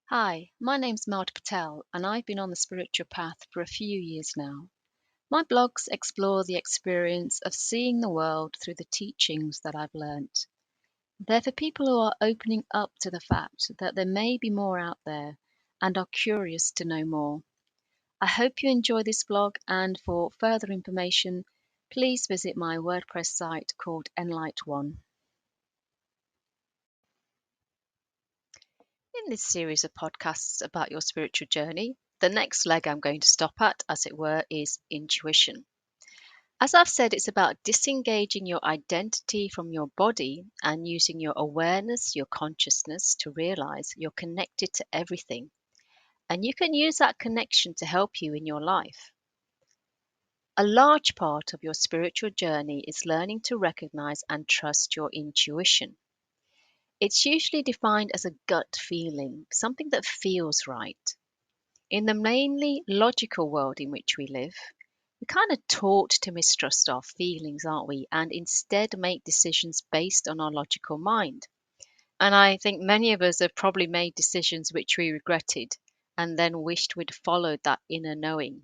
Hi, my name's Maude Patel, and I've been on the spiritual path for a few years now. My blogs explore the experience of seeing the world through the teachings that I've learnt. They're for people who are opening up to the fact that there may be more out there and are curious to know more. I hope you enjoy this blog, and for further information, please visit my WordPress site called Enlight One. In this series of podcasts about your spiritual journey, the next leg I'm going to stop at, as it were, is intuition. As I've said, it's about disengaging your identity from your body and using your awareness, your consciousness to realize you're connected to everything. And you can use that connection to help you in your life. A large part of your spiritual journey is learning to recognize and trust your intuition. It's usually defined as a gut feeling, something that feels right. In the mainly logical world in which we live, we're kind of taught to mistrust our feelings, aren't we? And instead make decisions based on our logical mind. And I think many of us have probably made decisions which we regretted and then wished we'd followed that inner knowing.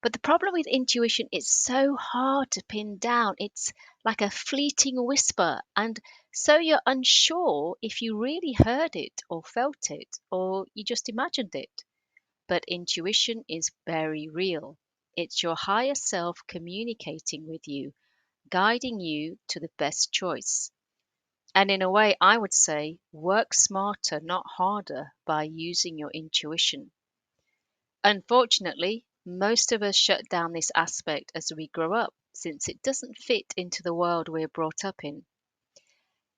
But the problem with intuition, it's so hard to pin down. It's like a fleeting whisper. And so you're unsure if you really heard it or felt it or you just imagined it. But intuition is very real. It's your higher self communicating with you, guiding you to the best choice. And in a way, I would say work smarter, not harder, by using your intuition. Unfortunately, most of us shut down this aspect as we grow up, since it doesn't fit into the world we're brought up in.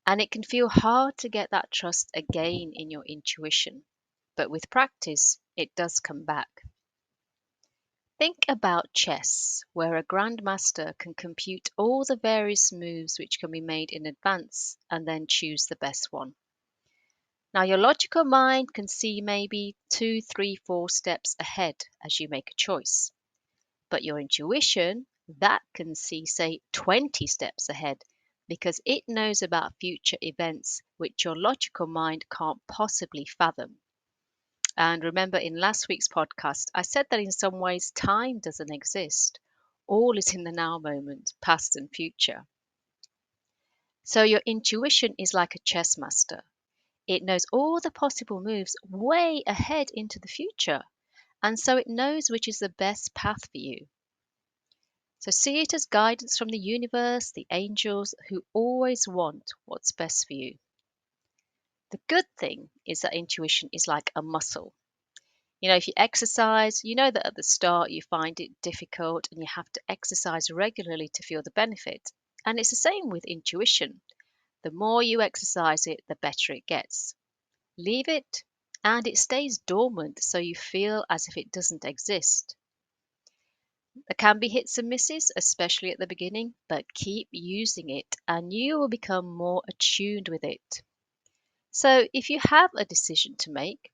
And it can feel hard to get that trust again in your intuition. But with practice, it does come back. Think about chess, where a grandmaster can compute all the various moves which can be made in advance and then choose the best one. Now, your logical mind can see maybe 2, 3, 4 steps ahead as you make a choice. But your intuition, that can see, say, 20 steps ahead because it knows about future events which your logical mind can't possibly fathom. And remember, in last week's podcast, I said that in some ways time doesn't exist. All is in the now moment, past and future. So your intuition is like a chess master. It knows all the possible moves way ahead into the future. And so it knows which is the best path for you. So see it as guidance from the universe, the angels who always want what's best for you. The good thing is that intuition is like a muscle. If you exercise, you know that at the start you find it difficult and you have to exercise regularly to feel the benefit. And it's the same with intuition. The more you exercise it, the better it gets. Leave it, and it stays dormant so you feel as if it doesn't exist. There can be hits and misses, especially at the beginning, but keep using it and you will become more attuned with it. So if you have a decision to make,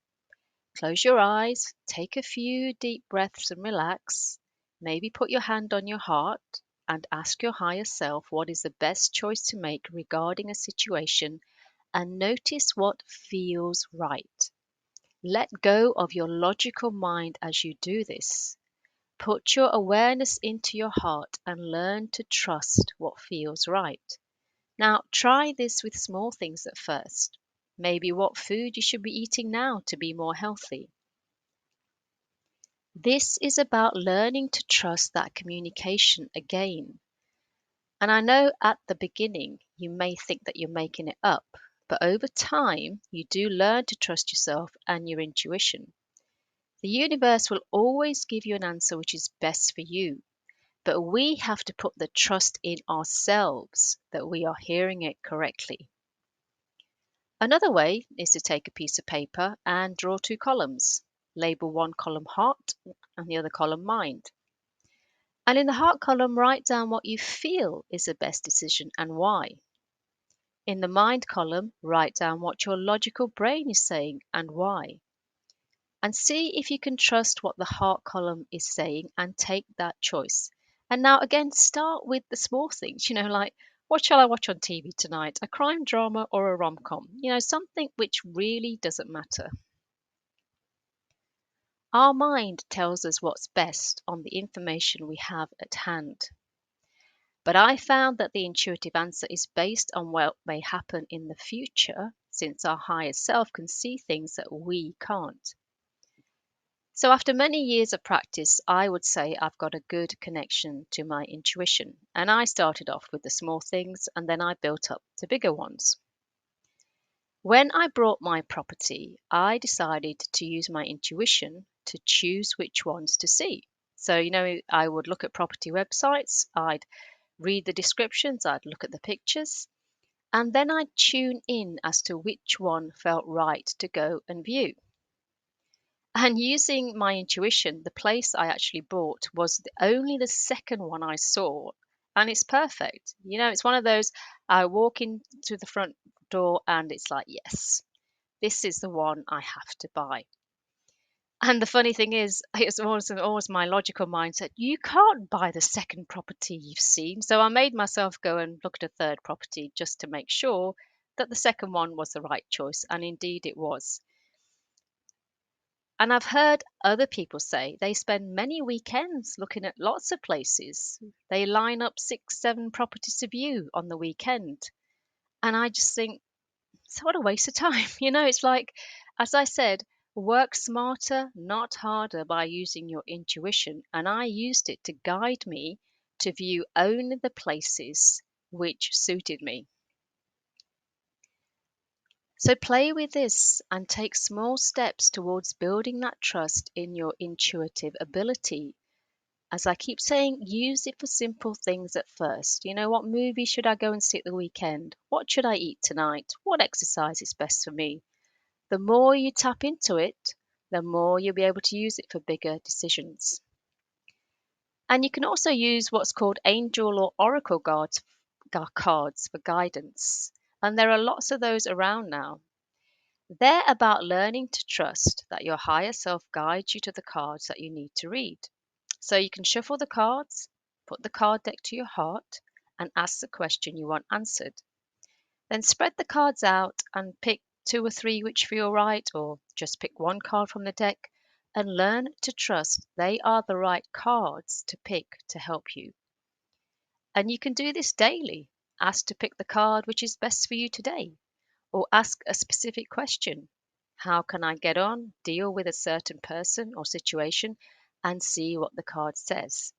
close your eyes, take a few deep breaths and relax. Maybe put your hand on your heart and ask your higher self what is the best choice to make regarding a situation, and notice what feels right. Let go of your logical mind as you do this. Put your awareness into your heart and learn to trust what feels right. Now, try this with small things at first. Maybe what food you should be eating now to be more healthy. This is about learning to trust that communication again. And I know at the beginning you may think that you're making it up, but over time you do learn to trust yourself and your intuition. The universe will always give you an answer which is best for you, but we have to put the trust in ourselves that we are hearing it correctly. Another way is to take a piece of paper and draw two columns. Label one column heart and the other column mind. And in the heart column, write down what you feel is the best decision and why. In the mind column, write down what your logical brain is saying and why. And see if you can trust what the heart column is saying and take that choice. And now, again, start with the small things, like what shall I watch on TV tonight? A crime drama or a rom com? Something which really doesn't matter. Our mind tells us what's best on the information we have at hand. But I found that the intuitive answer is based on what may happen in the future, since our higher self can see things that we can't. So, after many years of practice, I would say I've got a good connection to my intuition. And I started off with the small things and then I built up to bigger ones. When I bought my property, I decided to use my intuition to choose which ones to see. So, I would look at property websites, I'd read the descriptions, I'd look at the pictures, and then I'd tune in as to which one felt right to go and view. And using my intuition, the place I actually bought was only the second one I saw, and it's perfect. It's one of those, I walk into the front door and it's like, yes, this is the one I have to buy. And the funny thing is, it's always my logical mindset, you can't buy the second property you've seen. So I made myself go and look at a third property just to make sure that the second one was the right choice. And indeed it was. And I've heard other people say they spend many weekends looking at lots of places. They line up 6, 7 properties to view on the weekend. And I just think, so what a waste of time. It's like, as I said, work smarter, not harder by using your intuition. And I used it to guide me to view only the places which suited me. So play with this and take small steps towards building that trust in your intuitive ability. As I keep saying, use it for simple things at first. What movie should I go and see at the weekend? What should I eat tonight? What exercise is best for me? The more you tap into it, the more you'll be able to use it for bigger decisions. And you can also use what's called angel or oracle cards for guidance. And there are lots of those around now. They're about learning to trust that your higher self guides you to the cards that you need to read. So you can shuffle the cards, put the card deck to your heart, and ask the question you want answered. Then spread the cards out and pick 2 or 3 which feel right, or just pick one card from the deck and learn to trust they are the right cards to pick to help you. And you can do this daily. Ask to pick the card which is best for you today, or ask a specific question. How can I get on, deal with a certain person or situation, and see what the card says?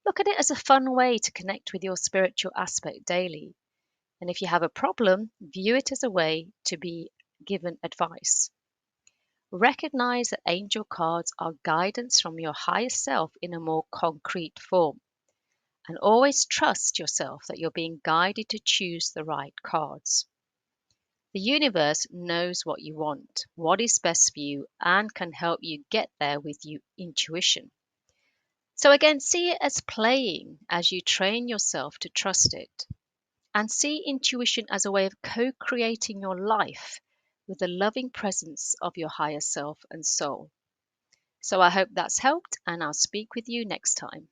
Look at it as a fun way to connect with your spiritual aspect daily. And if you have a problem, view it as a way to be given advice. Recognize that angel cards are guidance from your higher self in a more concrete form. And always trust yourself that you're being guided to choose the right cards. The universe knows what you want, what is best for you, and can help you get there with your intuition. So again, see it as playing as you train yourself to trust it. And see intuition as a way of co-creating your life with the loving presence of your higher self and soul. So I hope that's helped, and I'll speak with you next time.